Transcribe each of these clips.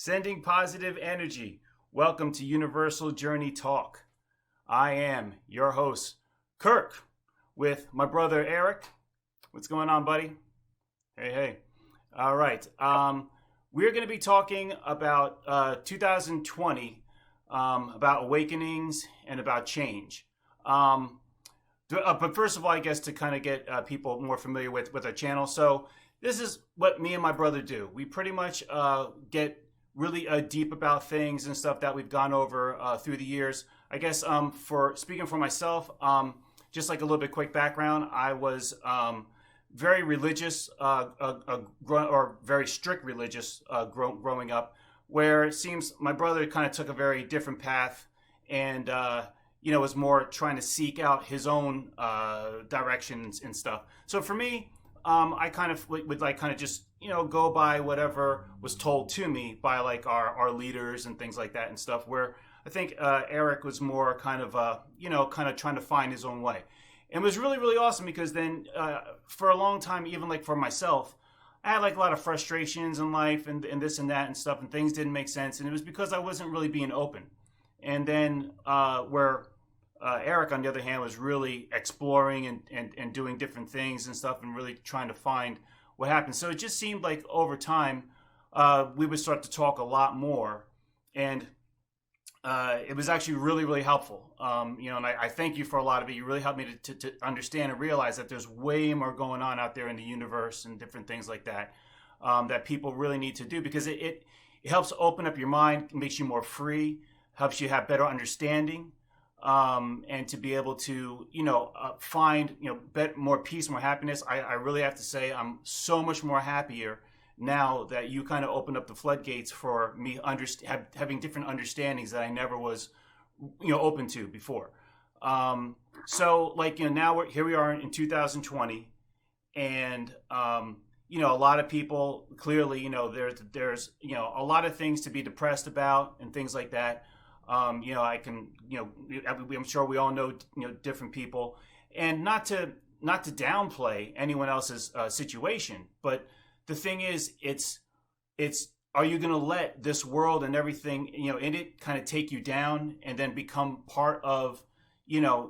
Sending positive energy. Welcome to Universal Journey Talk. I am your host, Kirk, with my brother Eric. What's going on, buddy? Hey. All right. We're going to be talking about 2020, about awakenings and about change. But first of all, I guess to kind of get people more familiar with our channel. So this is what me and my brother do. We pretty much get really deep about things and stuff that we've gone over through the years. I guess for speaking for myself, just like a little bit quick background, I was very religious or very strict religious growing up, where it seems my brother kind of took a very different path and was more trying to seek out his own directions and stuff. So for me, I kind of would like kind of just go by whatever was told to me by like our leaders and things like that and stuff, where I think Eric was more kind of kind of trying to find his own way. And it was really, really awesome because then for a long time, even like for myself, I had like a lot of frustrations in life and this and that and stuff, and things didn't make sense. And it was because I wasn't really being open. And then where Eric, on the other hand, was really exploring and doing different things and stuff and really trying to find what happened. So it just seemed like over time, we would start to talk a lot more. And it was actually really, really helpful. And I thank you for a lot of it. You really helped me to understand and realize that there's way more going on out there in the universe and different things like that, that people really need to do, because it helps open up your mind, makes you more free, helps you have better understanding, and to be able to, find, more peace, more happiness. I really have to say I'm so much more happier now that you kind of opened up the floodgates for me having different understandings that I never was, open to before. So like, now here we are in 2020, and, a lot of people clearly, there's, a lot of things to be depressed about and things like that. I can, I'm sure we all know, different people, and not to downplay anyone else's situation, but the thing is, it's, are you going to let this world and everything, in it kind of take you down and then become part of,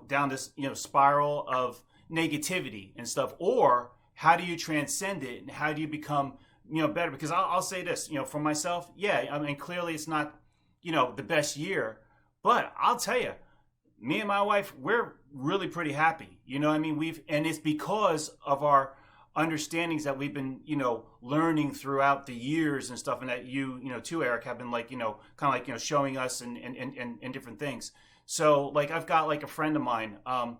down this, spiral of negativity and stuff? Or how do you transcend it and how do you become, better? Because I'll say this, for myself, yeah, I mean, clearly it's not, the best year, but I'll tell you, me and my wife, we're really pretty happy. And it's because of our understandings that we've been, learning throughout the years and stuff, and that you too, Eric, have been like, kind of like, showing us and different things. So like, I've got like a friend of mine, on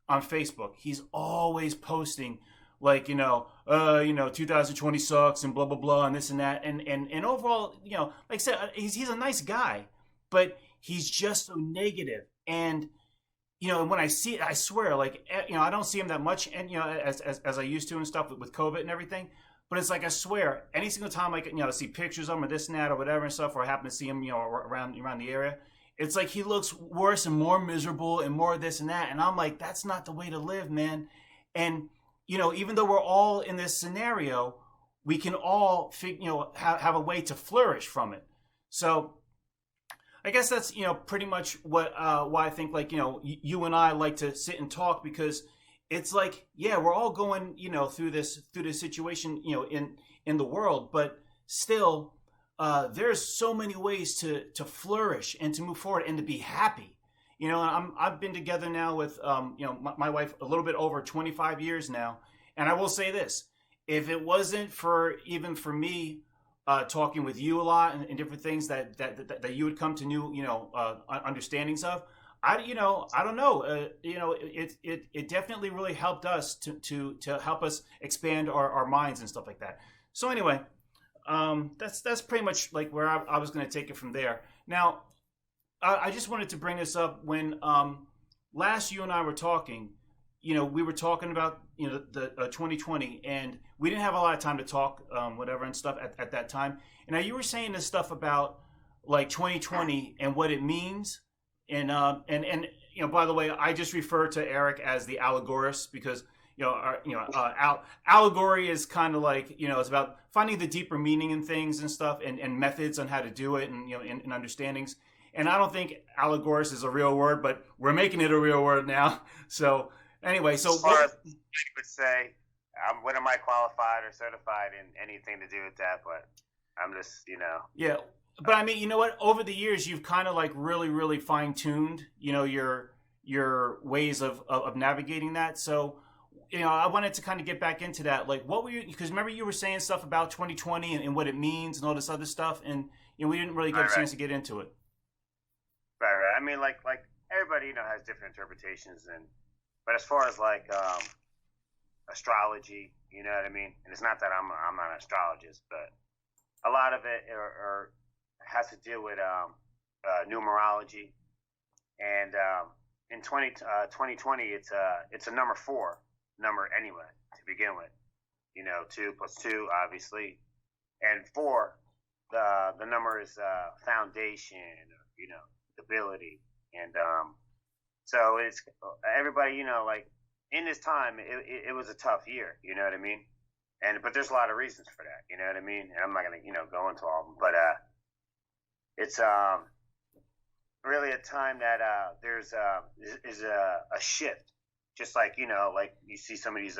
Facebook. He's always posting like, 2020 sucks and blah, blah, blah, and this and that. And overall, like I said, he's a nice guy, but he's just so negative. And, and when I see it, I swear, like, I don't see him that much, and, as I used to and stuff with COVID and everything. But it's like, I swear, any single time I see pictures of him or this and that or whatever and stuff, or I happen to see him, around the area, it's like he looks worse and more miserable and more this and that. And I'm like, that's not the way to live, man. And, even though we're all in this scenario, we can all have a way to flourish from it. So I guess that's, pretty much what, why I think, like, you and I like to sit and talk, because it's like, yeah, we're all going, through this situation, in the world, but still, there's so many ways to flourish and to move forward and to be happy. I've been together now with, my wife a little bit over 25 years now. And I will say this, if it wasn't for me, talking with you a lot and different things that you would come to new, understandings of, I don't know, it definitely really helped us to help us expand our minds and stuff like that. So anyway, that's pretty much like where I was going to take it from there. Now, I just wanted to bring this up when last you and I were talking. We were talking about the 2020, and we didn't have a lot of time to talk, whatever and stuff at that time. And now you were saying this stuff about like 2020 and what it means, and by the way, I just refer to Eric as the allegorist, because allegory is kind of like, it's about finding the deeper meaning in things and stuff, and methods on how to do it, and and understandings. And I don't think allegorist is a real word, but we're making it a real word now. So anyway, so as far as I would say, when am I qualified or certified in anything to do with that? But I'm just, yeah. But I mean, you know what? Over the years, you've kind of like really, really fine tuned, your ways of navigating that. So, I wanted to kind of get back into that. Like, what were you? Because remember, you were saying stuff about 2020 and what it means and all this other stuff, and we didn't really get a chance to get into it. Right. I mean, like everybody, has different interpretations, but as far as like astrology, you know what I mean. And it's not that I'm not an astrologist, but a lot of it or has to do with numerology. And in 2020, it's a number 4 number anyway to begin with. 2 plus 2, obviously, and 4. The number is foundation, stability, and so it's everybody. Like in this time, it was a tough year. You know what I mean? But there's a lot of reasons for that. You know what I mean? And I'm not gonna go into all of them, but it's really a time that there's is a shift, just like like you see some of these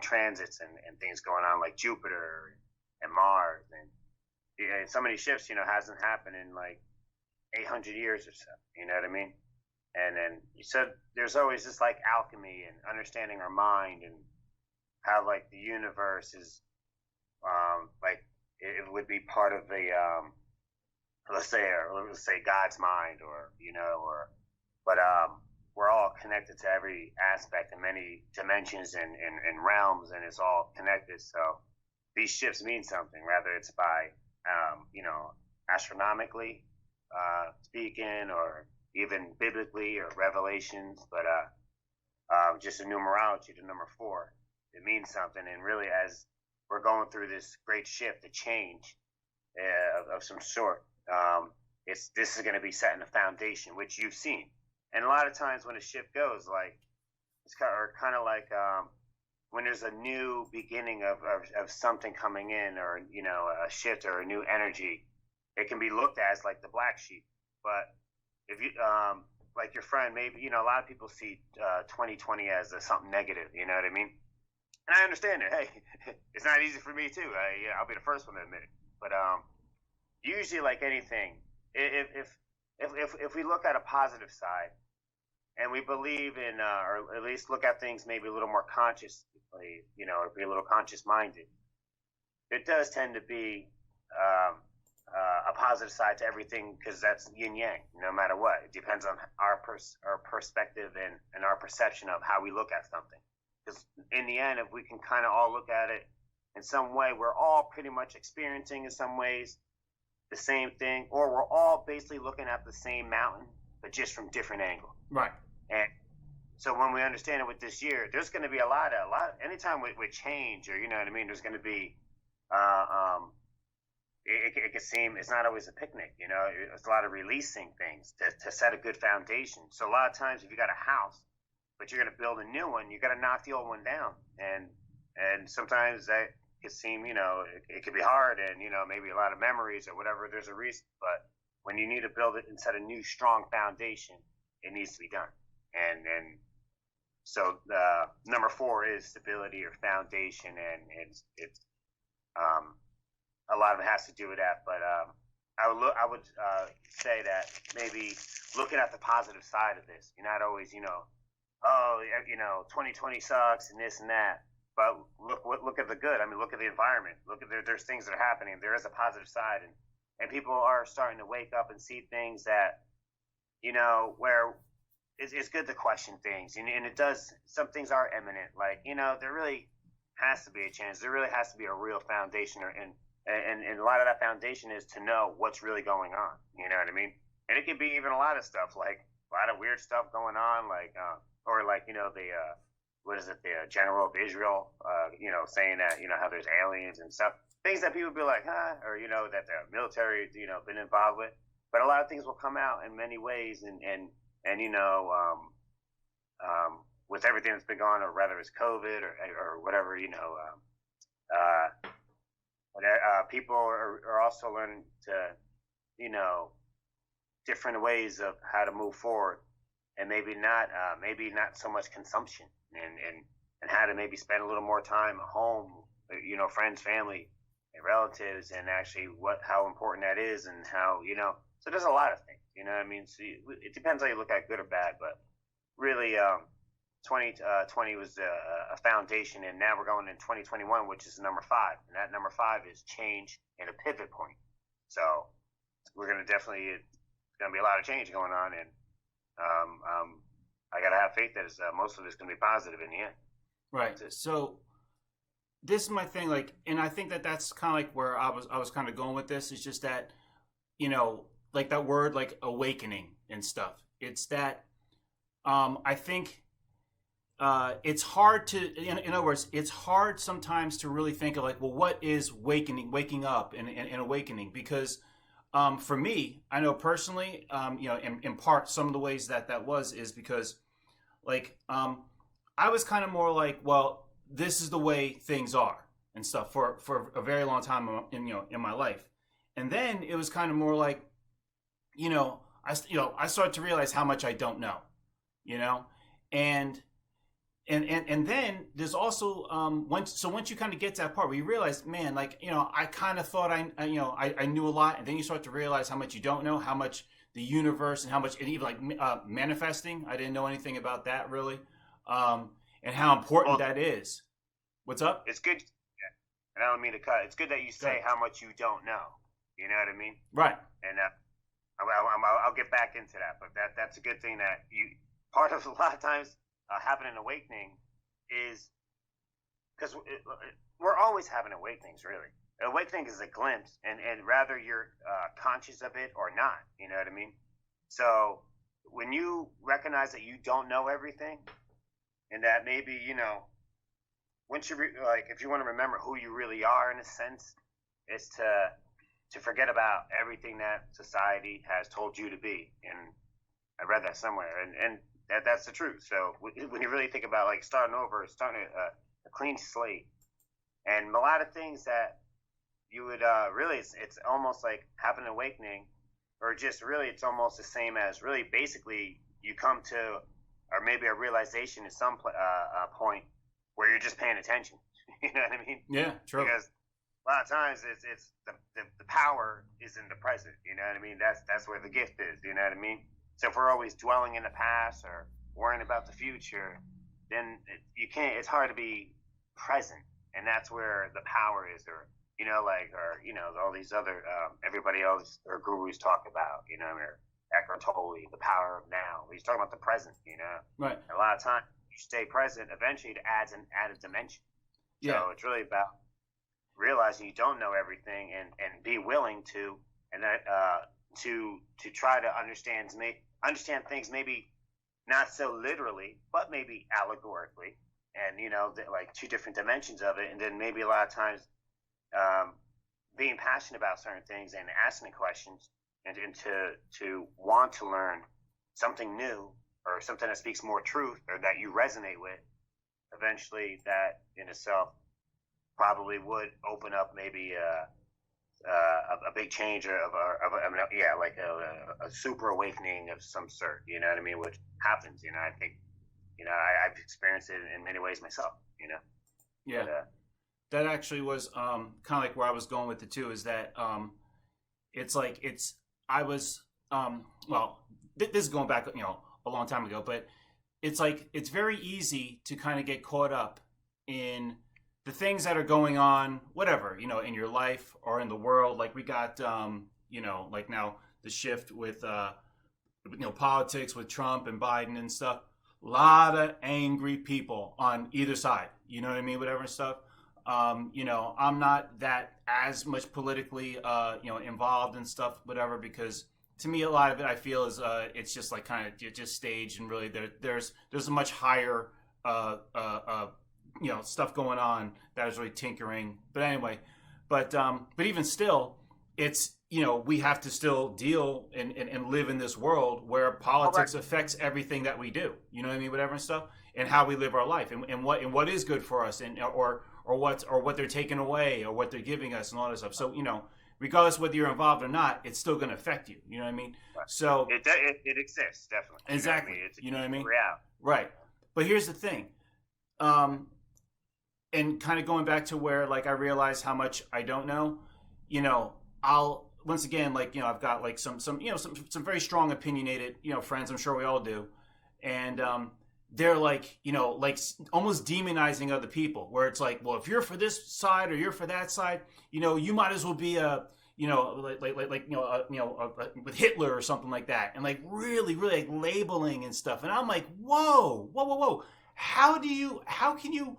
transits and things going on, like Jupiter and Mars, and some of these shifts hasn't happened in like 800 years or so. You know what I mean? And then you said there's always this like alchemy and understanding our mind, and how like the universe is like it would be part of the let's say God's mind, but we're all connected to every aspect in many dimensions and realms, and it's all connected. So these shifts mean something, whether it's by astronomically speaking, or even biblically or revelations, but just a numerology, the number 4, it means something. And really, as we're going through this great shift, a change of some sort, this is going to be setting a foundation, which you've seen. And a lot of times when a shift goes, like it's kind of like when there's a new beginning of something coming in, or a shift or a new energy, it can be looked at as like the black sheep. But if you like your friend, maybe a lot of people see 2020 as something negative. You know what I mean? And I understand it. Hey, it's not easy for me too. I'll be the first one to admit it. But usually, like anything, if we look at a positive side, and we believe in, or at least look at things maybe a little more consciously, or be a little conscious minded, it does tend to be a positive side to everything, because that's yin yang. No matter what, it depends on our perspective and our perception of how we look at something. Because in the end, if we can kind of all look at it in some way, we're all pretty much experiencing in some ways the same thing, or we're all basically looking at the same mountain, but just from different angles. Right. And so when we understand it with this year, there's going to be a lot. Anytime with change, or there's going to be. It can seem it's not always a picnic. It's a lot of releasing things to set a good foundation. So a lot of times, if you got a house, but you're going to build a new one, you got to knock the old one down, and sometimes that can seem, it can be hard, and maybe a lot of memories or whatever. There's a reason, but when you need to build it and set a new strong foundation, it needs to be done. And so number 4 is stability or foundation, and it's a lot of it has to do with that. But I would say that maybe looking at the positive side of this, you're not always 2020 sucks and this and that. But look at the good. I mean, look at the environment. Look at there's things that are happening. There is a positive side, and people are starting to wake up and see things that where it's good to question things, and it does. Some things are imminent, like there really has to be a chance. There really has to be a real foundation, and a lot of that foundation is to know what's really going on. You know what I mean? And it could be even a lot of stuff, like a lot of weird stuff going on, like or like the what is it, the general of Israel, saying that how there's aliens and stuff, things that people be like, huh, or that the military been involved with. But a lot of things will come out in many ways, and with everything that's been going on, or whether it's COVID or whatever, uh, people are also learning to, you know, different ways of how to move forward, and maybe not so much consumption, and how to maybe spend a little more time at home, friends, family, and relatives, and actually how important that is, and how, so there's a lot of things, what I mean. So it depends how you look at it, good or bad, but really, 2020 was a foundation, and now we're going in 2021, which is number 5, and that number 5 is change and a pivot point. So we're going to definitely, it's going to be a lot of change going on, and I got to have faith that most of it's going to be positive in the end. Right. So this is my thing, like, and I think that that's kind of like where I was kind of going with this. It's just that, like that word, like awakening and stuff. It's that, I think, it's hard to, in other words, it's hard sometimes to really think of like, well, what is waking up and awakening? Because, for me, I know personally, in part, some of the ways that was is because, like, I was kind of more like, well, this is the way things are and stuff for a very long time in my life. And then it was kind of more like, I started to realize how much I don't know, and then there's also once you kind of get to that part where you realize, man, like, I kind of thought I knew a lot, and then you start to realize how much you don't know, how much the universe and how much, and even like manifesting, I didn't know anything about that really, and how important that is. What's up? It's good, and I don't mean to cut. It's good that you say how much you don't know. You know what I mean? Right. And I'll get back into that, but that's a good thing that part of a lot of times having an awakening is because we're always having awakenings, really. An awakening is a glimpse, and rather you're conscious of it or not. You know what I mean? So when you recognize that you don't know everything, and that maybe, once you like, if you want to remember who you really are, in a sense, is to forget about everything that society has told you to be. And I read that somewhere, and that's the truth. So when you really think about like starting over, starting a clean slate, and a lot of things that you would really, it's almost like having an awakening, or just really, it's almost the same as really basically you come to, or maybe a realization at some point where you're just paying attention. You know what I mean? Yeah, true. Because a lot of times it's the power is in the present. You know what I mean? That's where the gift is. You know what I mean? So if we're always dwelling in the past or worrying about the future, then you can't. It's hard to be present, and that's where the power is. Or all these other everybody else or gurus talk about. Or Eckhart Tolle, the power of now. He's talking about the present. Right. And a lot of times you stay present. Eventually, it adds an added dimension. Yeah. So it's really about realizing you don't know everything, and be willing to, and that to try to understand things, maybe not so literally, but maybe allegorically, and like two different dimensions of it. And then maybe a lot of times being passionate about certain things and asking questions, and to want to learn something new, or something that speaks more truth, or that you resonate with. Eventually that in itself probably would open up maybe a big change like a super awakening of some sort. You know what I mean? Which happens. I think I've experienced it in many ways myself. Yeah. But, that actually was kind of like where I was going with it too. Is that it's like I was this is going back a long time ago, but it's like it's very easy to kind of get caught up in the things that are going on, whatever, in your life or in the world. Like we got, like now the shift with, politics with Trump and Biden and stuff. A lot of angry people on either side. You know what I mean? Whatever stuff. I'm not that as much politically, involved and stuff, whatever, because to me, a lot of it I feel is, it's just like kind of just staged, and really there's a much higher, stuff going on that is really tinkering. But anyway, but even still, it's, we have to still deal and live in this world where politics affects everything that we do. You know what I mean? Whatever and stuff. and how we live our life, and what is good for us, and or what they're taking away, or what they're giving us, and all that stuff. So regardless whether you're involved or not, it's still going to affect you. You know what I mean? Right. So it exists, definitely. Exactly. You know what I mean? It's Reality. Right. But here's the thing. And kind of going back to where, like, I realize how much I don't know, I'll, once again, like, I've got like some very strong opinionated, friends. I'm sure we all do. And, they're like, like almost demonizing other people, where it's like, well, if you're for this side or you're for that side, you might as well be with Hitler or something like that, and like really, really like labeling and stuff. And I'm like, whoa, whoa, whoa, whoa. How can you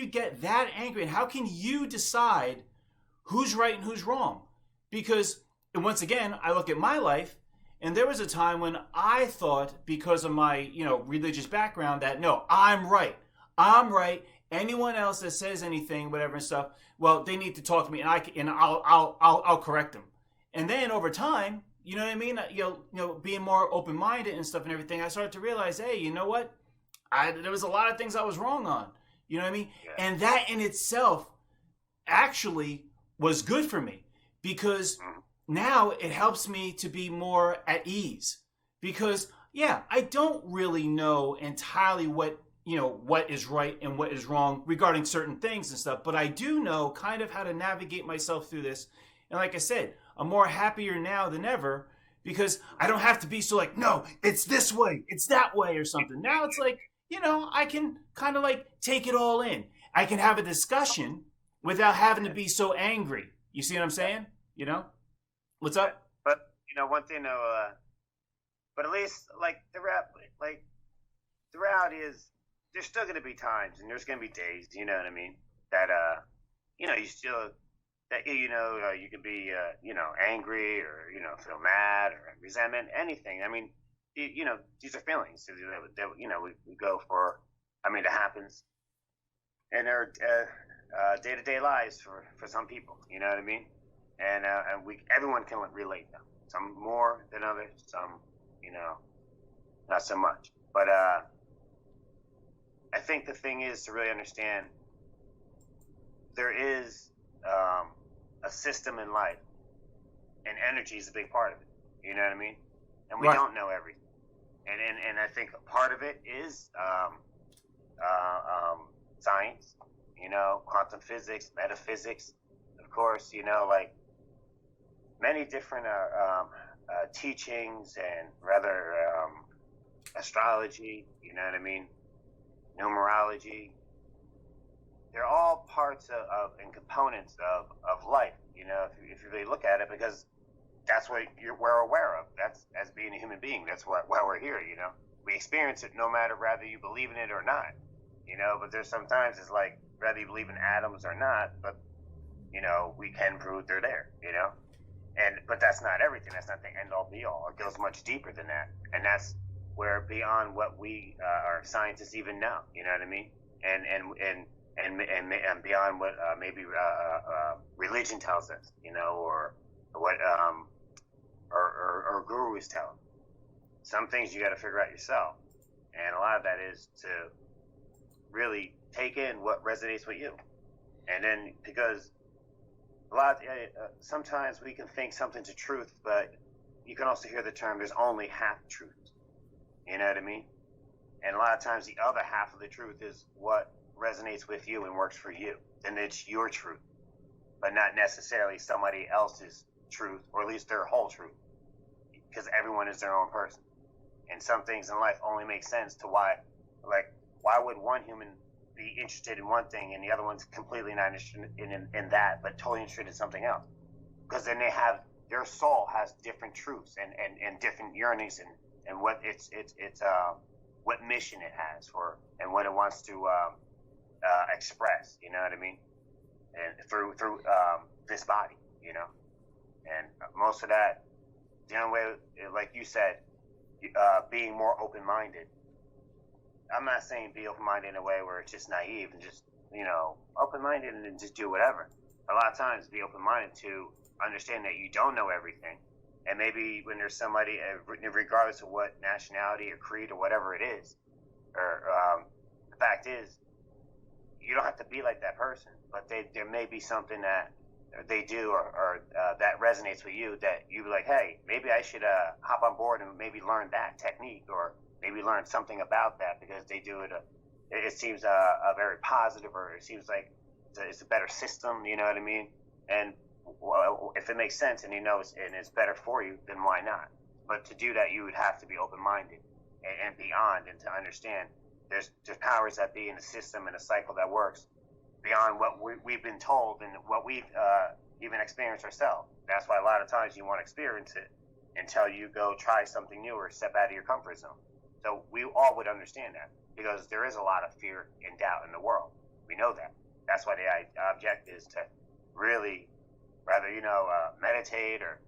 get that angry, and how can you decide who's right and who's wrong? Because, and once again, I look at my life, and there was a time when I thought, because of my, religious background, that no, I'm right. Anyone else that says anything, whatever and stuff, well, they need to talk to me, and I'll correct them. And then over time, you know what I mean? Being more open-minded and stuff and everything, I started to realize, hey, you know what? There was a lot of things I was wrong on. You know what I mean? Yeah. And that in itself actually was good for me, because now it helps me to be more at ease, because I don't really know entirely what is right and what is wrong regarding certain things and stuff, but I do know kind of how to navigate myself through this. And like I said, I'm more happier now than ever, because I don't have to be so like, no, it's this way, it's that way or something. Now it's like, I can kind of like take it all in. I can have a discussion without having to be so angry. You see what I'm saying? What's up? But one thing though, but at least like the reality is, there's still going to be times, and there's going to be days, you know what I mean, that you still you can be angry, or feel mad or resentment, anything. I mean, these are feelings that we go for. I mean, it happens in our day-to-day lives for some people. You know what I mean? And everyone can relate them. Some more than others. Some not so much. But I think the thing is to really understand there is a system in life, and energy is a big part of it. You know what I mean? And we don't know everything. And I think part of it is science, quantum physics, metaphysics, of course, like many different teachings, and rather astrology, you know what I mean, numerology. They're all parts of and components of life, if you really look at it, because that's what we're aware of. That's, as being a human being, that's why we're here, We experience it no matter whether you believe in it or not, but there's sometimes it's like, whether you believe in atoms or not, but, we can prove they're there, but that's not everything. That's not the end all be all. It goes much deeper than that. And that's where beyond what we, our scientists even know, you know what I mean? And beyond what maybe religion tells us, or what or gurus tell them. Some things you got to figure out yourself, and a lot of that is to really take in what resonates with you. And then, because sometimes we can think something's a truth, but you can also hear the term, there's only half truth. You know what I mean? And a lot of times the other half of the truth is what resonates with you and works for you. Then it's your truth, but not necessarily somebody else's truth, or at least their whole truth, because everyone is their own person. And some things in life only make sense to why would one human be interested in one thing and the other one's completely not interested in that, but totally interested in something else? Because then their soul has different truths and different yearnings, and what it's what mission it has for, and what it wants to express, you know what I mean? And through this body, and most of that, the only way, like you said, being more open-minded. I'm not saying be open-minded in a way where it's just naive and just, open-minded and just do whatever. A lot of times be open-minded to understand that you don't know everything. And maybe when there's somebody, regardless of what nationality or creed or whatever it is, or the fact is, you don't have to be like that person, but there may be something that they do or that resonates with you that you be like, hey, maybe I should hop on board and maybe learn that technique or maybe learn something about that because they do it. It seems a very positive, or it seems like it's a better system. You know what I mean? And well, if it makes sense and you know and it's better for you, then why not? But to do that, you would have to be open-minded and beyond, and to understand there's powers that be in the system and a cycle that works beyond what we've been told and what we've even experienced ourselves. That's why a lot of times you want to experience it until you go try something new or step out of your comfort zone. So we all would understand that because there is a lot of fear and doubt in the world. We know that. That's why the objective is to really rather, meditate or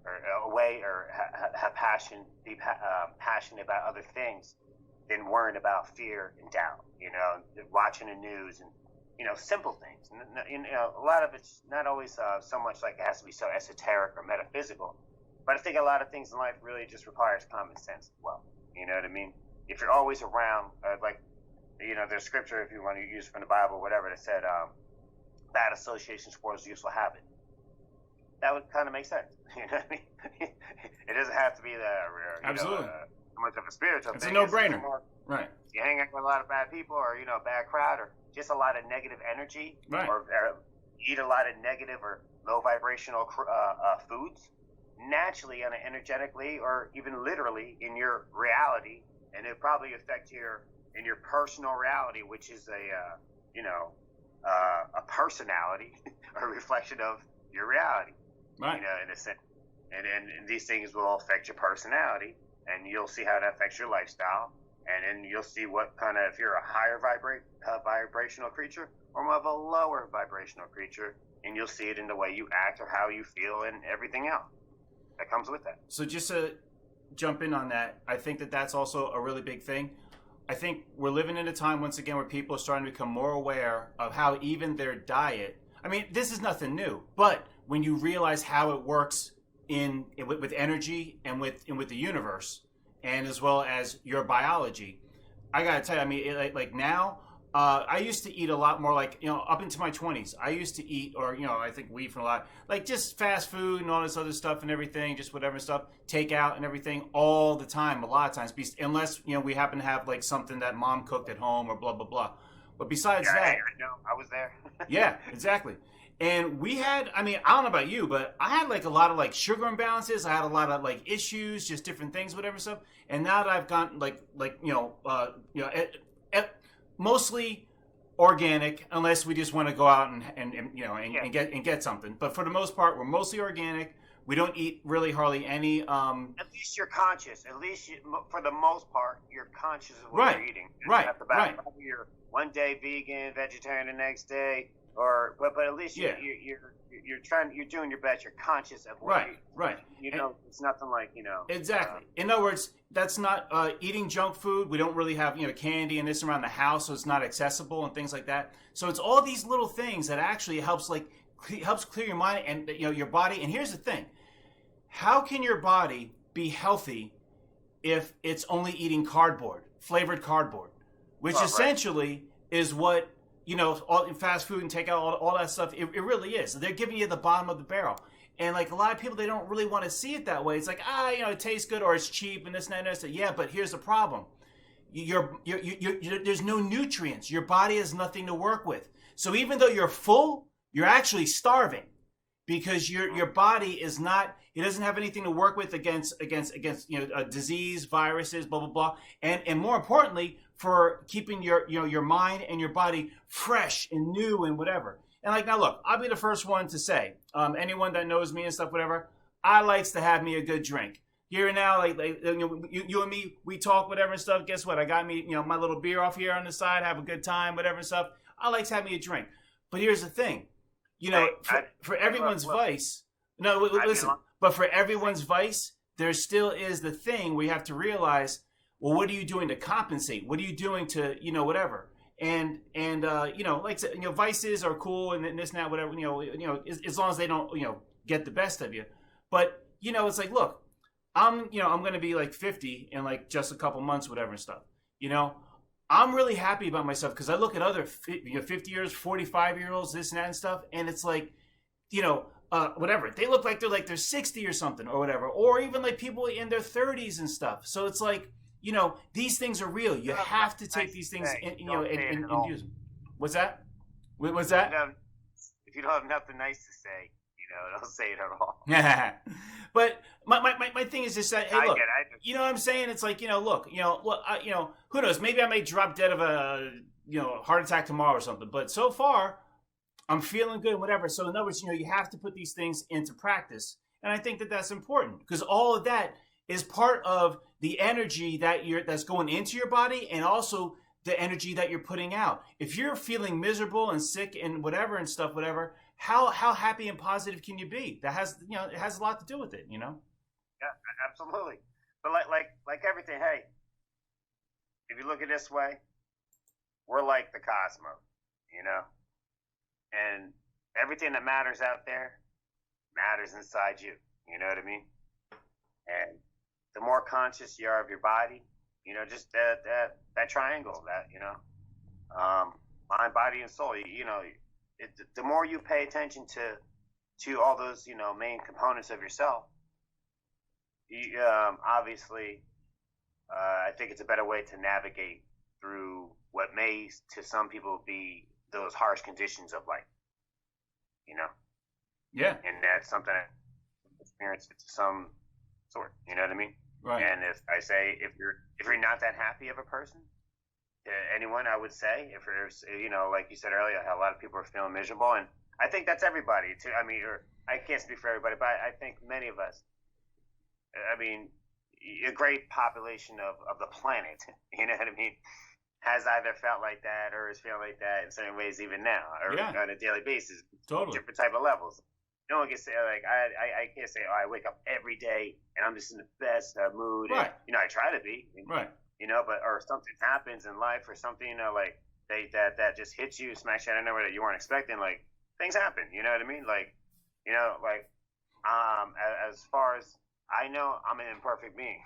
away or have passion, be passionate about other things than worrying about fear and doubt, watching the news and, simple things. A lot of it's not always so much like it has to be so esoteric or metaphysical, but I think a lot of things in life really just requires common sense as well. You know what I mean? If you're always around, there's scripture, if you want to use from the Bible or whatever, that said, bad association spoils useful habit. That would kind of make sense. You know what I mean? It doesn't have to be Absolutely. Much of a spiritual it's thing. It's a no-brainer. Right. You hang out with a lot of bad people or, a bad crowd or just a lot of negative energy, right, or eat a lot of negative or low vibrational foods, naturally and energetically or even literally in your reality, and it probably affect your personal reality, which is a personality, a reflection of your reality, right? In a sense, and these things will affect your personality, and you'll see how that affects your lifestyle. And then you'll see what kind of, if you're a higher vibrational creature or more of a lower vibrational creature, and you'll see it in the way you act or how you feel and everything else that comes with that. So just to jump in on that, I think that that's also a really big thing. I think we're living in a time, once again, where people are starting to become more aware of how even their diet, I mean, this is nothing new, but when you realize how it works with energy and with the universe, and as well as your biology, I gotta tell you, I mean, like now, I used to eat a lot more, like, up into my 20s. I used to eat, or, I think we eat from a lot, like just fast food and all this other stuff and everything, just whatever stuff, takeout and everything all the time, a lot of times, unless, we happen to have like something that mom cooked at home or blah, blah, blah. But besides that. I know, I was there. Yeah, exactly. And we had, I mean, I don't know about you, but I had like a lot of like sugar imbalances. I had a lot of like issues, just different things, whatever stuff. And now that I've gotten mostly organic, unless we just want to go out and get something. But for the most part, we're mostly organic. We don't eat really hardly any. At least you're conscious. At least for the most part, you're conscious of what you're eating. Right. You're one day vegan, vegetarian the next day. But at least you're doing your best. You're conscious of what right. It's nothing like exactly. In other words, that's not eating junk food. We don't really have candy and this around the house, so it's not accessible and things like that. So it's all these little things that actually helps clear your mind and your body. And here's the thing: how can your body be healthy if it's only eating flavored cardboard, which essentially is what. All fast food and takeout, all that stuff, it really is. They're giving you the bottom of the barrel. And like a lot of people, they don't really want to see it that way. It's like, it tastes good or it's cheap and this and that and that. Yeah, but here's the problem. There's no nutrients. Your body has nothing to work with. So even though you're full, you're actually starving because your body is not, it doesn't have anything to work with against disease, viruses, blah, blah, blah. And more importantly, for keeping your mind and your body fresh and new and whatever. And like, now look, I'll be the first one to say, anyone that knows me and stuff, whatever, I likes to have me a good drink. Here and now, like you and me, we talk, whatever and stuff. Guess what? I got me, my little beer off here on the side, have a good time, whatever and stuff. I like to have me a drink. But here's the thing, for everyone's vice, listen, but for everyone's vice, there still is the thing where you have to realize, well, what are you doing to compensate? What are you doing to, whatever? And like I said, vices are cool and this and that, whatever, as long as they don't, get the best of you. But, it's like, look, I'm going to be like 50 in like just a couple months, whatever and stuff. I'm really happy about myself because I look at other 50 years, 45-year-olds, this and that and stuff, and it's like, whatever. They look like they're 60 or something or whatever, or even like people in their 30s and stuff. So it's like, these things are real. You have to take these things and use them. What's that? What's that? If you don't have nothing nice to say, don't say it at all. But my thing is just that, hey, look, you know what I'm saying? It's like, look, who knows? Maybe I may drop dead of a, heart attack tomorrow or something. But so far, I'm feeling good, whatever. So in other words, you have to put these things into practice. And I think that that's important because all of that is part of the energy that's going into your body and also the energy that you're putting out. If you're feeling miserable and sick and whatever and stuff, whatever, how happy and positive can you be? That has, it has a lot to do with it, Yeah, absolutely. But like everything, hey, if you look at it this way, we're like the cosmos, and everything that matters out there matters inside you. You know what I mean? And the more conscious you are of your body, just that triangle, mind, body, and soul. The more you pay attention to all those main components of yourself, obviously, I think it's a better way to navigate through what may to some people be those harsh conditions of life. Yeah. And that's something I experienced to some sort. You know what I mean? Right. And if I say if you're not that happy of a person, anyone, I would say, if there's like you said earlier, how a lot of people are feeling miserable, and I think that's everybody too. I mean, or I can't speak for everybody, but I think many of us. I mean, a great population of the planet. You know what I mean? Has either felt like that or is feeling like that in certain ways even now, or on a daily basis. Totally. Different type of levels. No one can say like I can't say I wake up every day and I'm just in the best mood. Right. And, I try to be. Right. But or something happens in life or something like that just hits you, smacks you out of nowhere that you weren't expecting. Like things happen. You know what I mean? Like as far as I know, I'm an imperfect being.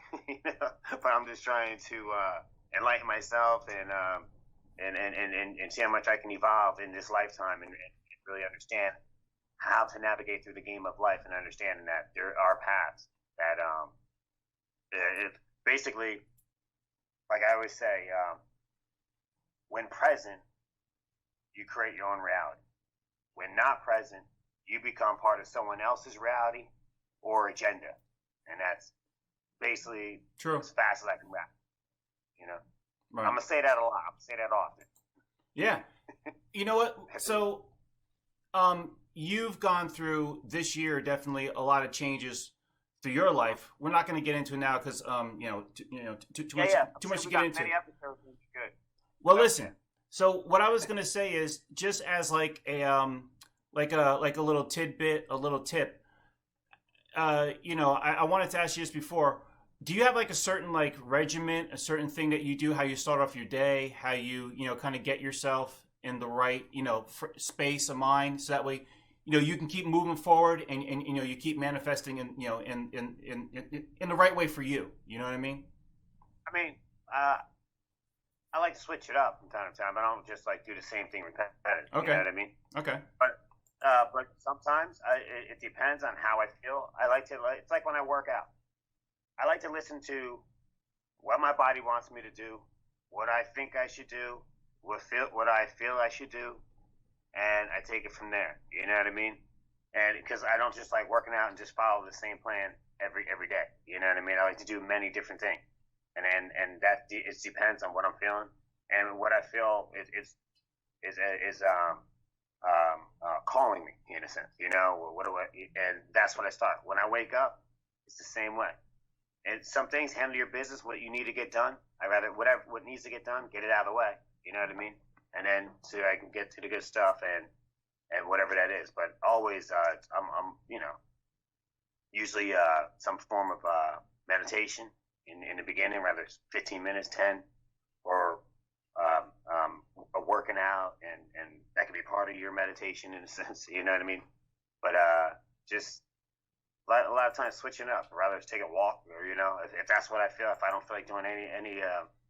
But I'm just trying to enlighten myself and see how much I can evolve in this lifetime and really understand how to navigate through the game of life and understanding that there are paths that basically, like I always say, when present, you create your own reality. When not present, you become part of someone else's reality or agenda, and that's basically true. As fast as I can rap. Right. I'm gonna say that a lot. I'm gonna say that often. Yeah. You know what? So, you've gone through this year definitely a lot of changes through your life. We're not going to get into it now because too much to get into. Many episodes would be good. Well, listen. So what I was going to say is just as like a little tidbit, a little tip. I wanted to ask you this before. Do you have like a certain like regiment, a certain thing that you do? How you start off your day? How you kind of get yourself in the right space of mind, so that way you can keep moving forward and you keep manifesting in the right way for you. You know what I mean? I mean, I like to switch it up from time to time. I don't just like do the same thing repetitive. Okay. You know what I mean? Okay. But sometimes it depends on how I feel. It's like when I work out. I like to listen to what my body wants me to do, what I think I should do, what I feel I should do, and I take it from there. You know what I mean? And because I don't just like working out and just follow the same plan every day. You know what I mean? I like to do many different things, and that it depends on what I'm feeling and what I feel is calling me in a sense. What do I? And that's when I start. When I wake up, it's the same way. And some things, handle your business, what you need to get done. I rather what needs to get done, get it out of the way. You know what I mean? And then so I can get to the good stuff and whatever that is. But always, I'm usually some form of meditation in the beginning, whether it's 15 minutes, 10, or working out, and that can be part of your meditation in a sense. You know what I mean? But just a lot of times switching up, rather take a walk, or if that's what I feel. If I don't feel like doing any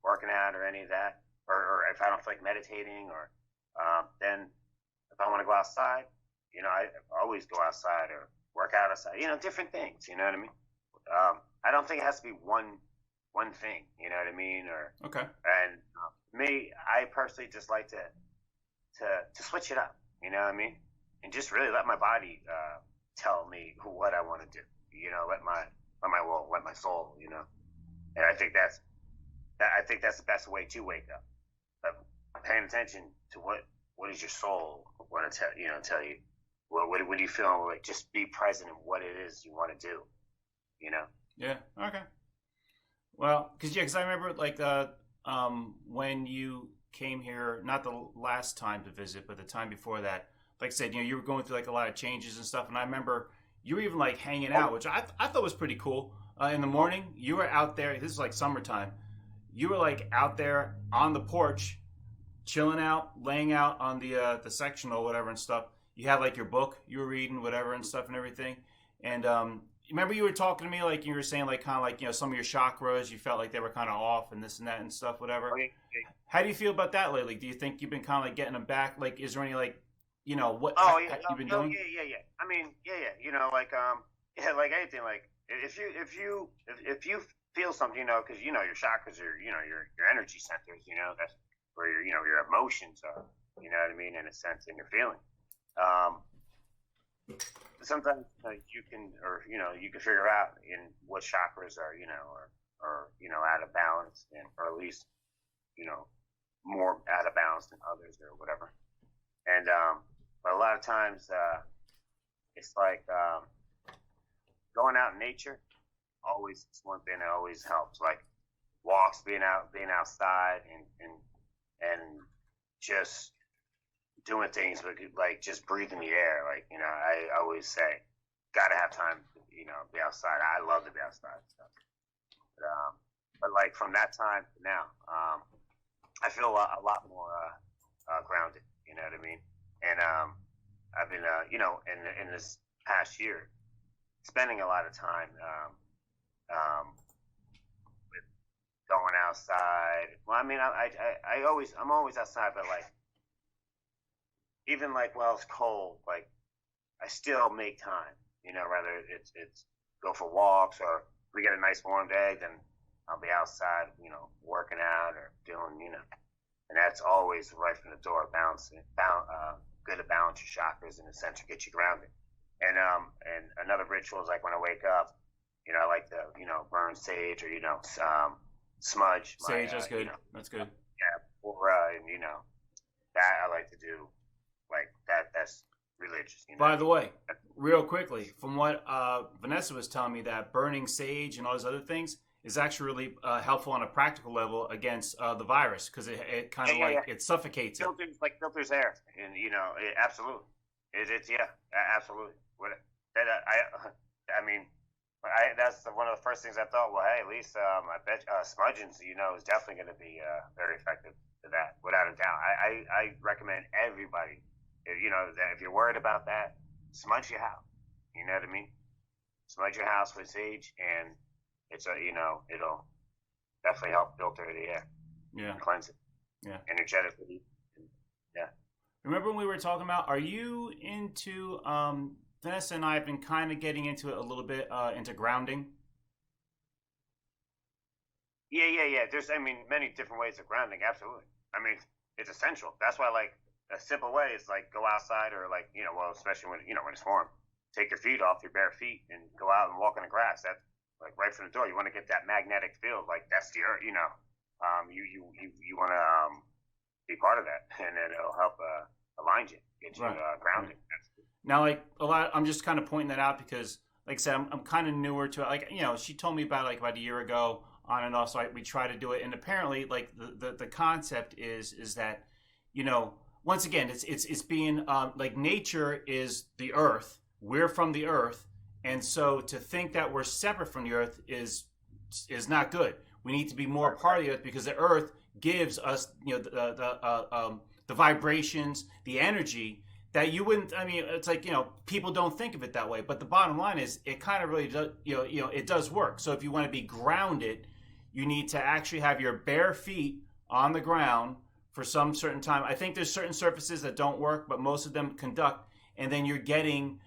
working out or any of that, or if I don't feel like meditating, or then if I want to go outside, I always go outside or work out outside. Different things. You know what I mean? I don't think it has to be one thing. You know what I mean? Or Okay. and me, I personally just like to switch it up. You know what I mean? And just really let my body tell me what I want to do. Let my soul. And I think that's the best way to wake up. Paying attention to what is your soul want to tell you. What do you feel? Like, just be present in what it is you want to do. Yeah. Okay. Well, because I remember like when you came here, not the last time to visit, but the time before that. Like I said, you were going through like a lot of changes and stuff, and I remember you were even like hanging out, which I thought was pretty cool. In the morning, you were out there. This is like summertime. You were like out there on the porch, chilling out, laying out on the section or whatever and stuff. You had like your book you were reading, whatever and stuff and everything. And remember you were talking to me like you were saying like kind of like some of your chakras you felt like they were kind of off and this and that and stuff, whatever. How do you feel about that lately? Do you think you've been kind of like getting them back? Like, is there any like what you've been doing? Yeah. I mean, yeah. Like anything. Like if you feel something, because your chakras are your energy centers. That's where your emotions are. You know what I mean, in a sense, and your feeling. Sometimes you can figure out in what chakras are or out of balance, or at least more out of balance than others or whatever. And but a lot of times it's like going out in nature. Always, it's one thing that always helps. Like walks, being outside, and just doing things, but like just breathing the air. Like I always say, gotta have time to be outside. I love to be outside and stuff. But like from that time to now, I feel a lot more grounded. You know what I mean? And I've been in this past year spending a lot of time with going outside. Well, I mean, I'm always outside, but like even like while it's cold, like I still make time. Whether it's go for walks, or if we get a nice warm day, then I'll be outside, working out or doing, and that's always right from the door, good to balance your chakras in a sense to get you grounded. And another ritual is like when I wake up, I like to burn sage or smudge. Sage, that's good. That's good. Yeah, or that I like to do like that. That's religious. By the way, real quickly, from what Vanessa was telling me, that burning sage and all those other things is actually really helpful on a practical level against the virus, because it kind of it suffocates it. Filters air, and absolutely, it's absolutely. I mean, that's one of the first things I thought. Well, hey, at least I bet smudging, is definitely going to be very effective to that, without a doubt. I recommend everybody, that if you're worried about that, smudge your house. You know what I mean? Smudge your house with sage, and it's it'll definitely help filter the air. Yeah. Cleanse it. Yeah. Energetically. Yeah. Remember when we were talking about, are you into Vanessa and I have been kind of getting into it a little bit, into grounding? Yeah. There's many different ways of grounding, absolutely. It's essential. That's why like a simple way is like go outside, or like, especially when when it's warm. Take your feet off your bare feet and go out and walk in the grass. That's like right from the door. You want to get that magnetic field, like that's the earth, you want to be part of that, and then it'll help align you, get you grounded. Right. Now, like a lot, I'm just kind of pointing that out because, like I said, I'm kind of newer to it. Like, she told me about it like about a year ago, on and off. So we try to do it, and apparently, like the concept is that, once again, it's being like nature is the earth. We're from the earth, and so to think that we're separate from the earth is not good. We need to be more part of the earth, because the earth gives us, the vibrations, the energy that you wouldn't. It's like, people don't think of it that way, but the bottom line is it kind of really does. It does work. So if you want to be grounded, you need to actually have your bare feet on the ground for some certain time. I think there's certain surfaces that don't work, but most of them conduct. And then you're getting,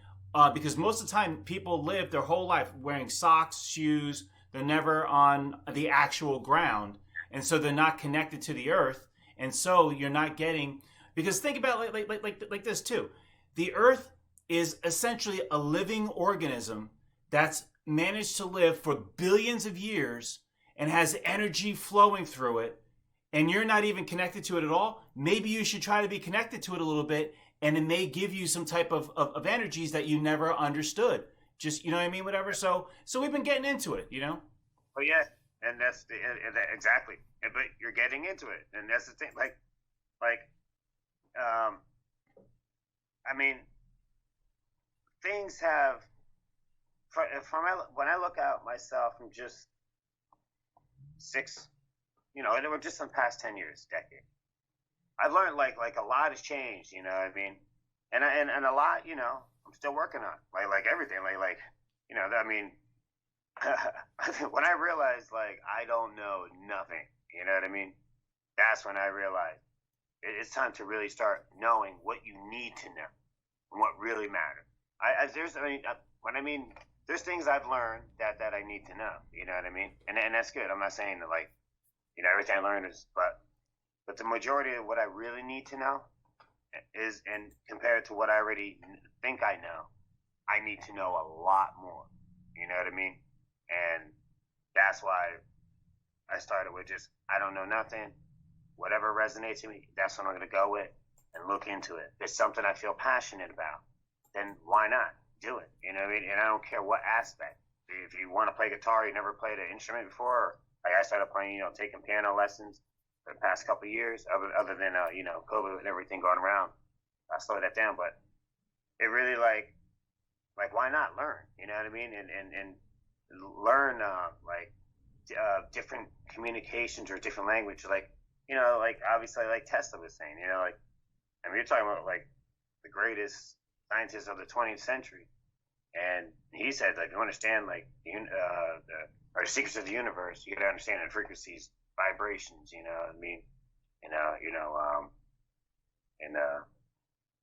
because most of the time people live their whole life wearing socks, shoes. They're never on the actual ground. And so they're not connected to the earth. And so you're not getting, because think about like this too. The earth is essentially a living organism that's managed to live for billions of years and has energy flowing through it, and you're not even connected to it at all. Maybe you should try to be connected to it a little bit, and it may give you some type of energies that you never understood. Just, you know what I mean? Whatever. So we've been getting into it, you know? Oh, yeah. And that's exactly. But you're getting into it. And that's the thing. I mean, things have, when I look at myself from just it were just in the past 10 years, decade. I've learned like a lot has changed, you know what I mean? And a lot, I'm still working on like everything, I mean, when I realized like I don't know nothing, you know what I mean? That's when I realized it's time to really start knowing what you need to know and what really matters. There's things I've learned that I need to know, you know what I mean? And that's good. I'm not saying that everything I learned is, but the majority of what I really need to know is, and compared to what I already think I know, I need to know a lot more, you know what I mean? And that's why I started with just, I don't know nothing, whatever resonates with me, that's what I'm going to go with and look into it. If it's something I feel passionate about, then why not do it? You know what I mean? And I don't care what aspect. If you want to play guitar, you never played an instrument before, I started playing, taking piano lessons for the past couple of years, other than, COVID and everything going around. I slowed that down, but it really why not learn? You know what I mean? And learn, different communications or different language, obviously like Tesla was saying, you're talking about the greatest scientist of the 20th century. And he said, you understand, the secrets of the universe, you got to understand the frequencies, vibrations, you know what I mean?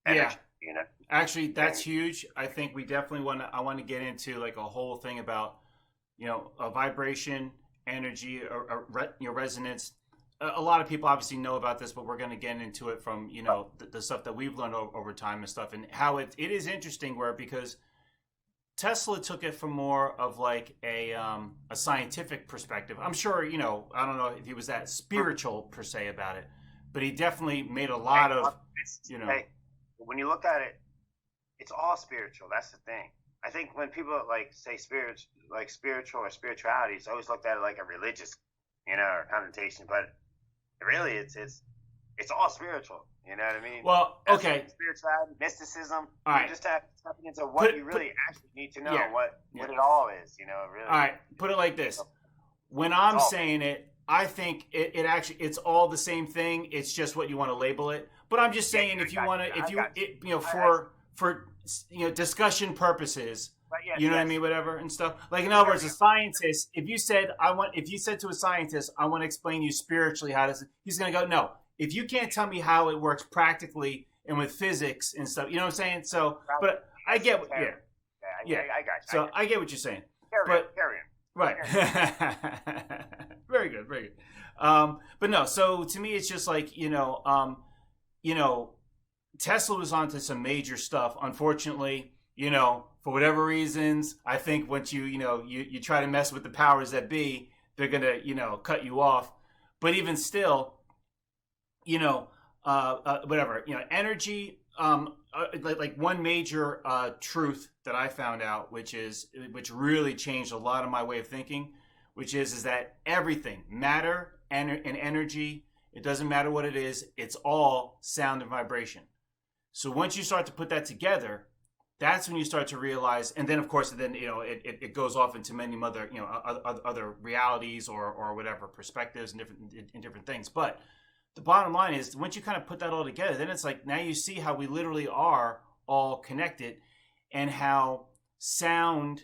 Energy, yeah. Actually, that's huge. I think we definitely I want to get into a whole thing about, a vibration, energy, or resonance. A lot of people obviously know about this, but we're going to get into it from, the stuff that we've learned over time and stuff, and how it is interesting because Tesla took it from more of a scientific perspective. I'm sure, I don't know if he was that spiritual per se about it, but he definitely made a lot of, Hey, when you look at it, it's all spiritual. That's the thing. I think when people say spiritual or spirituality, it's always looked at it like a religious, or connotation, but really it's all spiritual. You know what I mean? Well, okay. Spirituality, mysticism. All right. You just tapping into what you really actually need to know, what it all is. Really. All right. Put it like this: when I'm saying it, I think it actually it's all the same thing. It's just what you want to label it. But I'm just saying, if you want to, for discussion purposes. You know what I mean? Whatever and stuff. In other words, a scientist. If you said to a scientist, I want to explain you spiritually how this, he's going to go, no. If you can't tell me how it works practically and with physics and stuff, you know what I'm saying? So, but I get what, I got you. So I get what you're saying. Carry on. Right. Very good. Very good. But no. So to me, it's just Tesla was onto some major stuff. Unfortunately, for whatever reasons, I think once you try to mess with the powers that be, they're gonna cut you off. But even still, whatever, energy. One major truth that I found out, which really changed a lot of my way of thinking, which is that everything, matter and energy, it doesn't matter what it is, it's all sound and vibration. So once you start to put that together, that's when you start to realize, and then of course, it goes off into many other other realities or whatever perspectives and different things. But the bottom line is, once you kind of put that all together, then it's now you see how we literally are all connected, and how sound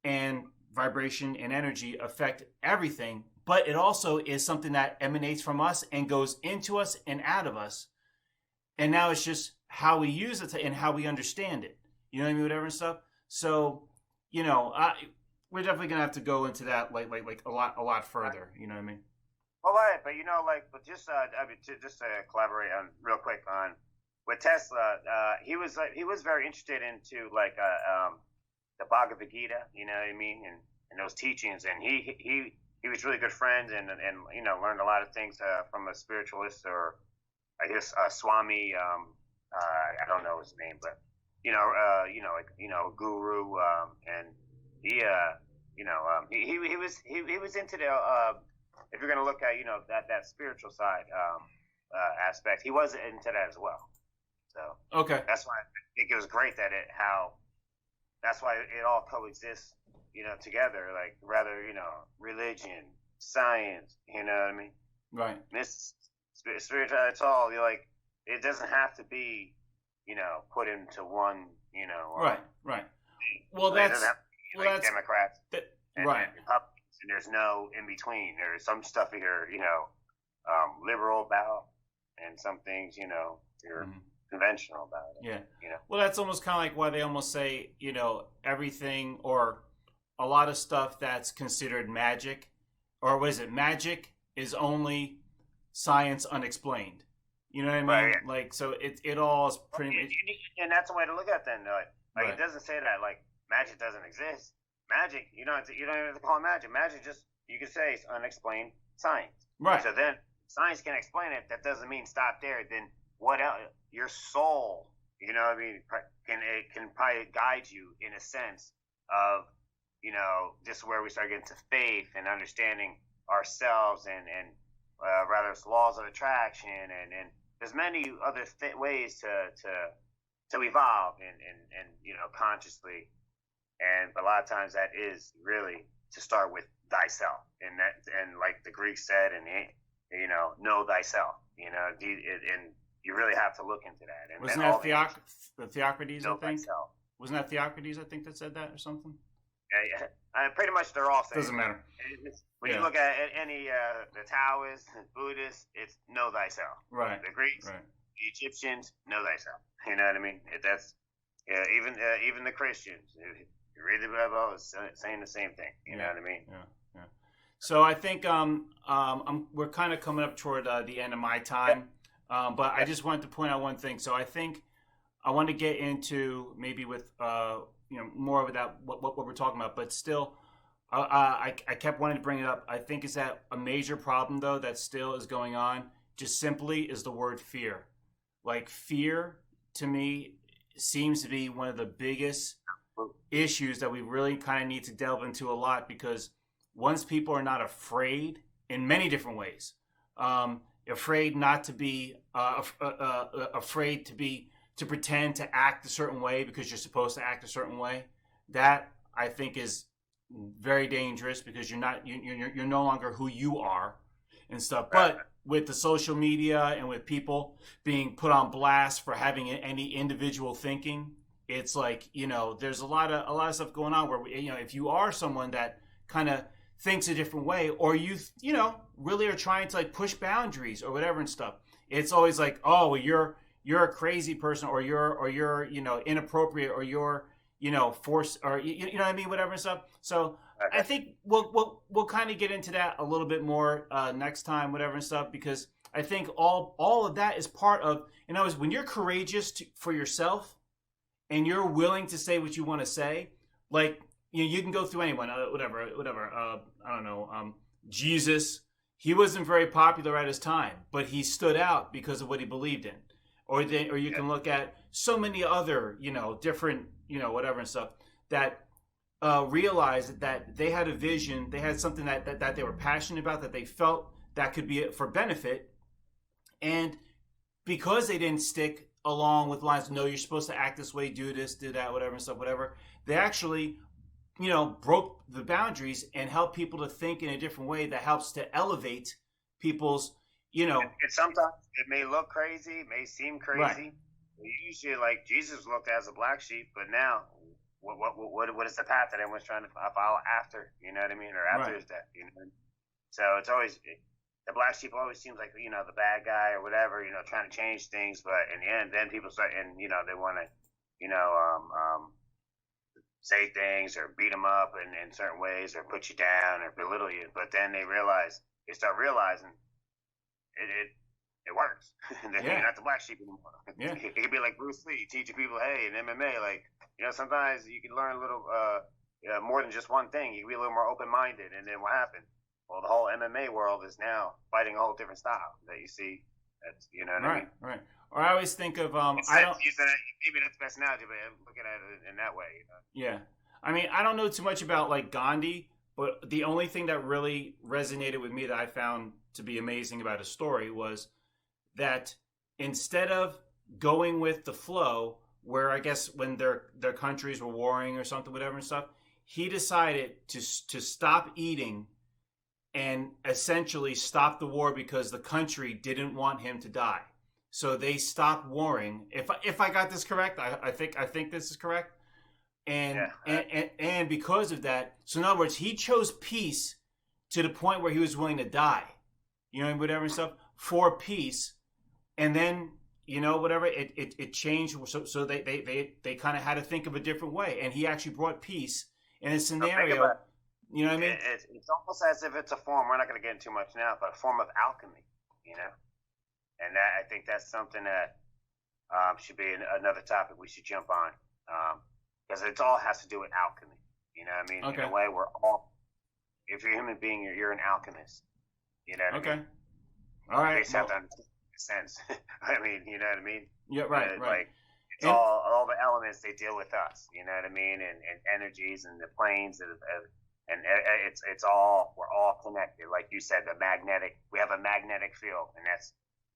and vibration and energy affect everything, but it also is something that emanates from us and goes into us and out of us. And now it's just how we use it and how we understand it. You know what I mean? Whatever and stuff. So, we're definitely gonna have to go into that like a lot further. You know what I mean? Well, right, but but just just to collaborate on real quick on with Tesla, he was very interested into the Bhagavad Gita. You know what I mean? And those teachings, and he was really good friends and learned a lot of things from a spiritualist, or I guess Swami. I don't know his name, but guru, and he was into the if you're going to look at that spiritual side aspect, he was into that as well. So okay, that's why I think it was great that's why it all coexists together, like rather religion, science, you know what I mean? Right. This spiritual, it's all it doesn't have to be put into one right. Well, that's Democrats and right. Republicans, and there's no in between. There's some stuff you're liberal about, and some things you're conventional about it. Yeah. Well, that's almost kind of like why they almost say everything or a lot of stuff that's considered magic, or what is it? Magic is only science unexplained. You know what I mean? Right. Like, so it all is pretty much. And that's the way to look at it then. Right. It doesn't say that magic doesn't exist. Magic, you don't even have to call it magic. Magic you could say it's unexplained science. Right. So then science can explain it. That doesn't mean stop there. Then what else? Your soul, can probably guide you in a sense of, just where we start getting to faith and understanding ourselves and rather it's laws of attraction and there's many other ways to evolve and consciously, and a lot of times that is really to start with thyself, and like the Greeks said, and know thyself, and you really have to look into that. And wasn't that Theocrates? I think. Thyself. Wasn't that Theocrates? I think that said that or something. Yeah. Pretty much they're all saying. Doesn't matter. When you look at any the Taoists, Buddhists, it's know thyself. Right. The Greeks, right. The Egyptians, know thyself. You know what I mean? That's even the Christians. You read the Bible, it's saying the same thing. You know what I mean? Yeah. So I think we're kind of coming up toward the end of my time, but I just wanted to point out one thing. So I think I want to get into maybe with more of that what we're talking about, but still. I kept wanting to bring it up. I think is that a major problem, though, that still is going on, just simply is the word fear. Like, fear, to me, seems to be one of the biggest issues that we really kind of need to delve into a lot, because once people are not afraid in many different ways, afraid not to be, afraid to pretend to act a certain way because you're supposed to act a certain way, that, I think, is very dangerous, because you're no longer who you are and stuff. But with the social media and with people being put on blast for having any individual thinking, it's like, there's a lot of stuff going on where if you are someone that kind of thinks a different way, or you really are trying to push boundaries or whatever and stuff, it's always like, oh, you're a crazy person, or you're inappropriate, or you're force, or you know what I mean, whatever and stuff. So I think we'll kind of get into that a little bit more next time, whatever and stuff, because I think all of that is part of, when you're courageous for yourself and you're willing to say what you want to say, like you can go through anyone, whatever. I don't know, Jesus. He wasn't very popular at his time, but he stood out because of what he believed in. Or you can look at so many other different whatever and stuff that realized that they had a vision, they had something that they were passionate about, that they felt that could be for benefit, and because they didn't stick along with lines, no, you're supposed to act this way, do this, do that, whatever and stuff, whatever, they actually broke the boundaries and helped people to think in a different way that helps to elevate people's sometimes it may look crazy, it may seem crazy. Right. Usually, Jesus looked as a black sheep, but now what is the path that everyone's trying to follow after? You know what I mean? Or after Right. his death? You know. So it's always the black sheep always seems like the bad guy or whatever. Trying to change things, but in the end, then people start and they want to you know say things or beat them up in certain ways or put you down or belittle you. But then they start realizing it works. Then you're Yeah. not the black sheep anymore. Yeah. It could be like Bruce Lee teaching people, hey, in MMA, like sometimes you can learn a little more than just one thing. You can be a little more open minded. And then what happened? Well, the whole MMA world is now fighting a whole different style that you see. That's what I Right. mean. Right. Or I always think of It's I don't. you said maybe that's the best analogy, but looking at it in that way. Yeah. I mean, I don't know too much about like Gandhi, but the only thing that really resonated with me that I found to be amazing about his story was that instead of going with the flow, where I guess when their countries were warring or something, whatever and stuff, he decided to stop eating and essentially stop the war because the country didn't want him to die. So they stopped warring. If I got this correct, I think this is correct. And, Yeah. and because of that, so in other words, he chose peace to the point where he was willing to die, whatever and stuff for peace. And then whatever it changed. So they kind of had to think of a different way, and he actually brought peace in a scenario. You know what I mean? It's almost as if it's a form. We're not going to get into much now, but a form of alchemy. And that I think that's something that should be another topic we should jump on, because it all has to do with alchemy. You know what I mean? Okay. In a way, we're all. If you're a human being, you're an alchemist. You know what I mean? All right. You just have to understand the sense. I mean, you know what I mean? Yeah. Right. Right. Like it's all the elements they deal with us. You know what I mean? And energies and the planes and it's all we're all connected. Like you said, we have a magnetic field, and that's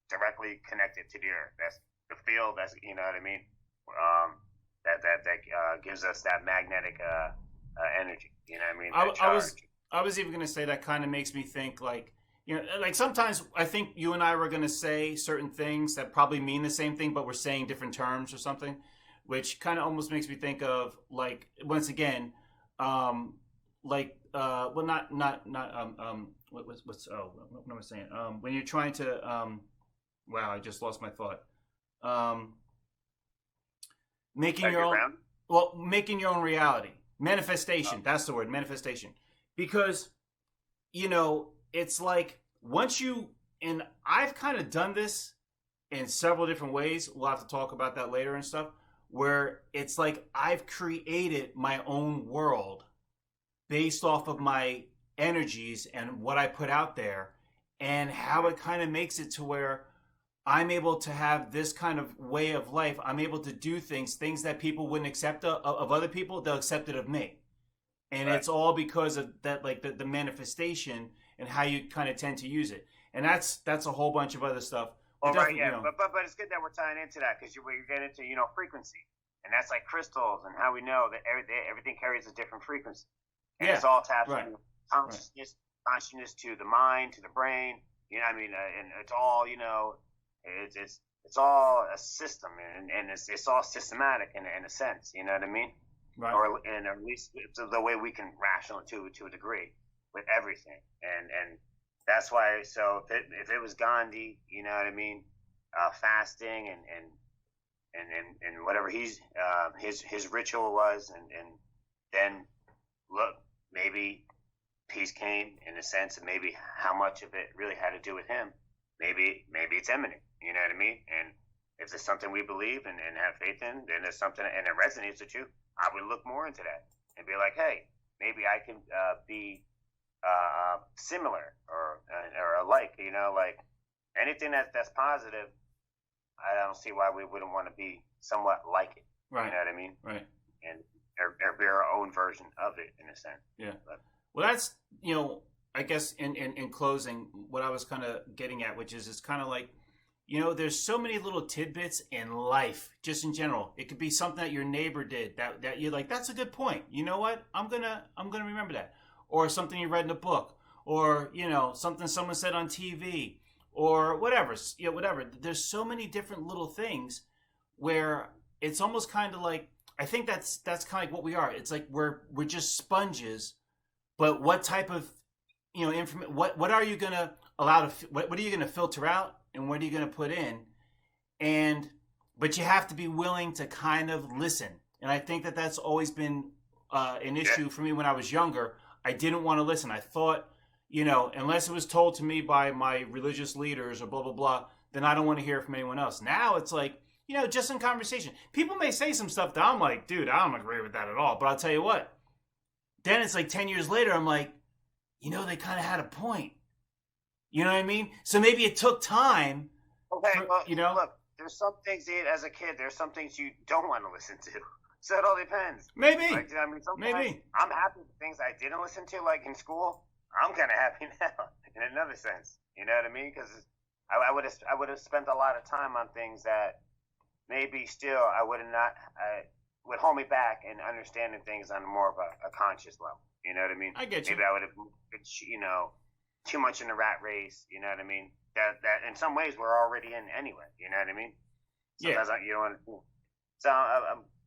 directly connected to the earth. That's the field. That's what I mean. That gives us that magnetic energy. You know what I mean? I was even going to say that kind of makes me think like sometimes I think you and I were going to say certain things that probably mean the same thing, but we're saying different terms or something, which kind of almost makes me think of like once again, well not what am I saying? When you're trying to wow, I just lost my thought. Making your own reality. Manifestation. That's the word, manifestation. Because, it's like once and I've kind of done this in several different ways. We'll have to talk about that later and stuff, where it's like I've created my own world based off of my energies and what I put out there and how it kind of makes it to where I'm able to have this kind of way of life. I'm able to do things that people wouldn't accept of other people. They'll accept it of me. And It's all because of that, like the manifestation and how you kind of tend to use it. And that's a whole bunch of other stuff. Well, right, yeah. But it's good that we're tying into that because you're getting into, frequency. And that's like crystals and how we know that everything carries a different frequency. And it's all attached to consciousness to the mind, to the brain. You know what I mean? And it's all, it's all a system and it's all systematic in a sense. You know what I mean? Right. Or at least it's the way we can rational to a degree with everything. And that's why. So if it was Gandhi, you know what I mean, fasting and whatever his ritual was, and then look, maybe peace came in a sense, and maybe how much of it really had to do with him. Maybe it's imminent. You know what I mean? And if it's something we believe and have faith in, then it's something and it resonates with you. I would look more into that and be like, hey, maybe I can be similar or alike. Like anything that's positive. I don't see why we wouldn't want to be somewhat like it. Right. You know what I mean? Right. And or be our own version of it in a sense. Yeah. Well, that's I guess in closing, what I was kind of getting at, which is it's kind of like. There's so many little tidbits in life, just in general. It could be something that your neighbor did that you're like, that's a good point. You know what? I'm gonna remember that. Or something you read in a book, or something someone said on TV, or whatever. Whatever. There's so many different little things where it's almost kind of like I think that's kind of like what we are. It's like we're just sponges, but what type of what are you gonna allow to what are you gonna filter out and what are you gonna put in, and but you have to be willing to kind of listen. And I think that that's always been an issue for me when I was younger. I didn't want to listen. I thought, unless it was told to me by my religious leaders or blah, blah, blah, then I don't want to hear from anyone else. Now it's like, just in conversation. People may say some stuff that I'm like, dude, I don't agree with that at all. But I'll tell you what, then it's like 10 years later, I'm like, they kind of had a point. You know what I mean? So maybe it took time. Okay, look, there's some things, as a kid, there's some things you don't want to listen to. So it all depends. Maybe. Maybe. I'm happy with things I didn't listen to, like in school. I'm kind of happy now, in another sense. You know what I mean? Because I would have spent a lot of time on things that maybe still I would would hold me back in understanding things on more of a conscious level. You know what I mean? I get you. Maybe I would have, too much in the rat race. You know what I mean? That in some ways we're already in anyway. You know what I mean? Sometimes you don't want to. So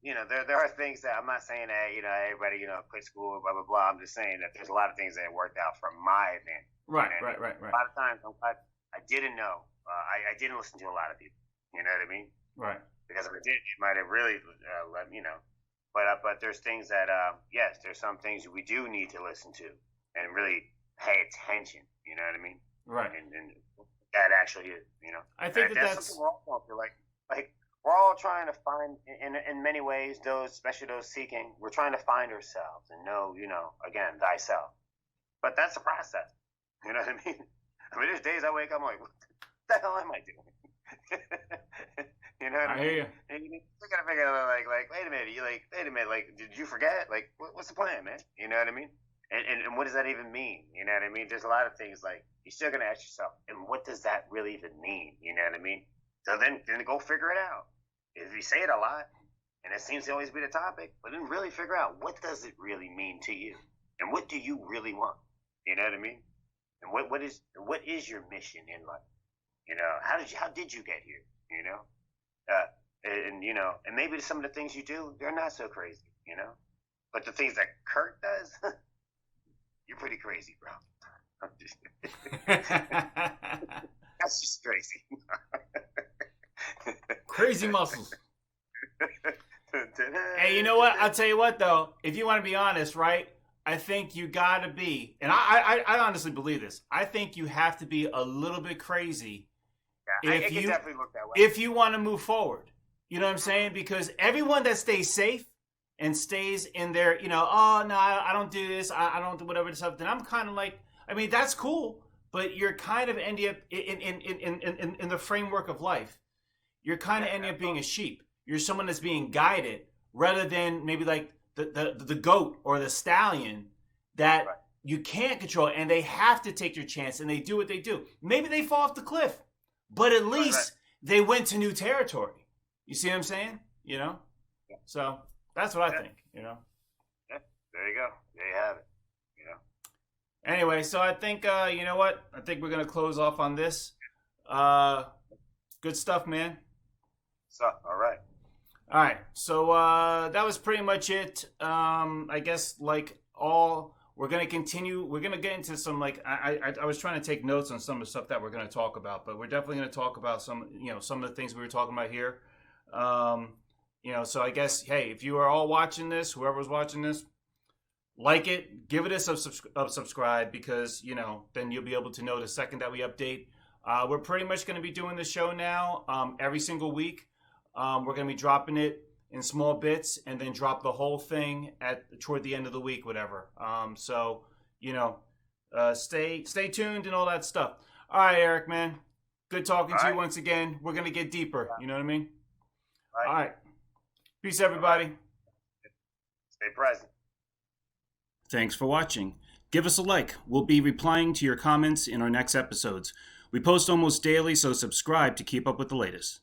there are things that I'm not saying that everybody quit school blah blah blah. I'm just saying that there's a lot of things that worked out for my advantage. Right. A lot of times I'm glad I didn't know. I didn't listen to a lot of people. You know what I mean? Right. Because if I did, it might have really let me know. But there's things that yes, there's some things we do need to listen to and really pay attention. You know what I mean? Right. And that actually is. I think that's something we're all going through. Like we're all trying to find, in many ways, especially those seeking, we're trying to find ourselves and know, again, thyself. But that's a process. You know what I mean? There's days I wake up, I'm like, what the hell am I doing? You know what I mean? hear you. And you gotta figure out, like, wait a minute, like, did you forget? Like, what's the plan, man? You know what I mean? And what does that even mean? You know what I mean? There's a lot of things, like, you're still gonna ask yourself, and what does that really even mean? You know what I mean? So then go figure it out. If you say it a lot, and it seems to always be the topic, but then really figure out what does it really mean to you, and what do you really want? You know what I mean? And what is your mission in life? How did you get here? And maybe some of the things you do, they're not so crazy. But the things that Kurt does, you're pretty crazy, bro. That's just crazy. Crazy muscles. Hey, you know what? I'll tell you what, though. If you want to be honest, right? I think you got to be, and I honestly believe this. I think you have to be a little bit crazy it can definitely look that way. If you want to move forward. You know what I'm saying? Because everyone that stays safe and stays in their, oh, no, I don't do this. I don't do whatever stuff. Then I'm kind of like, that's cool, but you're kind of ending up in the framework of life. You're kind of ending up being a sheep. You're someone that's being guided rather than maybe like the goat or the stallion that you can't control, and they have to take their chance, and they do what they do. Maybe they fall off the cliff, but at least they went to new territory. You see what I'm saying? So that's what I think. Yeah, there you go. There you have it. Anyway, so I think you know what? I think we're gonna close off on this. Good stuff, man. So, all right. So that was pretty much it. I guess we're gonna continue. We're gonna get into some I was trying to take notes on some of the stuff that we're gonna talk about, but we're definitely gonna talk about some some of the things we were talking about here. So I guess, hey, if you are all watching this, whoever's watching this, like it, give it a subscribe, because then you'll be able to know the second that we update. We're pretty much going to be doing the show now every single week. We're going to be dropping it in small bits and then drop the whole thing toward the end of the week, whatever. So stay tuned and all that stuff. All right, Eric, man, good talking to you once again. We're going to get deeper. You know what I mean? All right. Peace, everybody. Stay present. Thanks for watching. Give us a like. We'll be replying to your comments in our next episodes. We post almost daily, so subscribe to keep up with the latest.